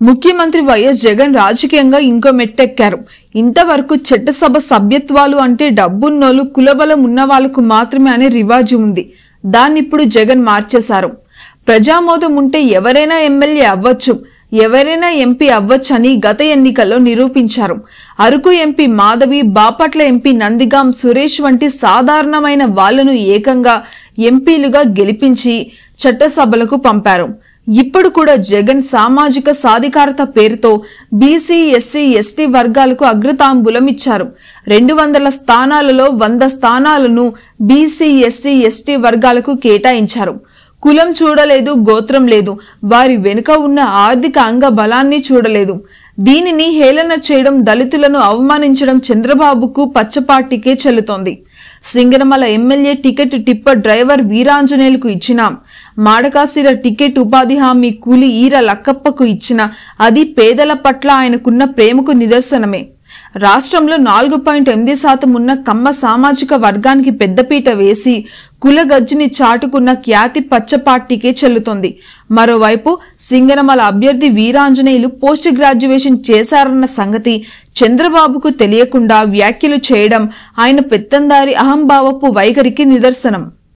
ముఖ్యమంత్రి వైఎస్ జగన్ రాజకీయంగా ఇంకో మెట్టెక్కారు. ఇంతవరకు చట్టసభ సభ్యత్వాలు అంటే డబ్బున్నోళ్ళు, కులబలం ఉన్న వాళ్లకు మాత్రమే అనే రివాజు ఉంది. దాన్నిప్పుడు జగన్ మార్చేశారు. ప్రజామోదం ఉంటే ఎవరైనా ఎమ్మెల్యే అవ్వచ్చు, ఎవరైనా ఎంపీ అవ్వచ్చని గత ఎన్నికల్లో నిరూపించారు. అరకు ఎంపీ మాధవి, బాపట్ల ఎంపీ నందిగాం సురేష్ వంటి సాధారణమైన వాళ్లను ఏకంగా ఎంపీలుగా గెలిపించి చట్టసభలకు పంపారు. ఇప్పుడు కూడా జగన్ సామాజిక సాధికారత పేరుతో బీసీ, ఎస్సీ, ఎస్టీ వర్గాలకు అగ్రతాంబూలం ఇచ్చారు. 200 స్థానాలలో 100 స్థానాలను బీసీ, ఎస్సీ, ఎస్టీ వర్గాలకు కేటాయించారు. కులం చూడలేదు, గోత్రం లేదు, వారి వెనుక ఉన్న ఆర్థిక అంగ బలాన్ని చూడలేదు. దీనిని హేళన చేయడం, దళితులను అవమానించడం చంద్రబాబుకు పచ్చపార్టీకే చెల్లుతోంది. Singanamala MLA ticket tipper driver వీరాంజనేయులకు ఇచ్చినాం. మాడకాశిర టికెట్ ఉపాధి హామీ కూలి ఈర లక్కప్పకు ఇచ్చిన అది పేదల పట్ల ఆయనకున్న ప్రేమకు నిదర్శనమే. రాష్ట్రంలో 4.8% ఉన్న కమ్మ సామాజిక వర్గానికి పెద్దపీట వేసి కులగజ్జిని చాటుకున్న ఖ్యాతి పచ్చపార్టీకే చెల్లుతోంది. మరోవైపు సింగనమల అభ్యర్థి వీరాంజనేయులు పోస్ట్ గ్రాడ్యుయేషన్ చేశారన్న సంగతి చంద్రబాబుకు తెలియకుండా వ్యాఖ్యలు చేయడం ఆయన పెత్తందారి అహంభావపు వైఖరికి నిదర్శనం.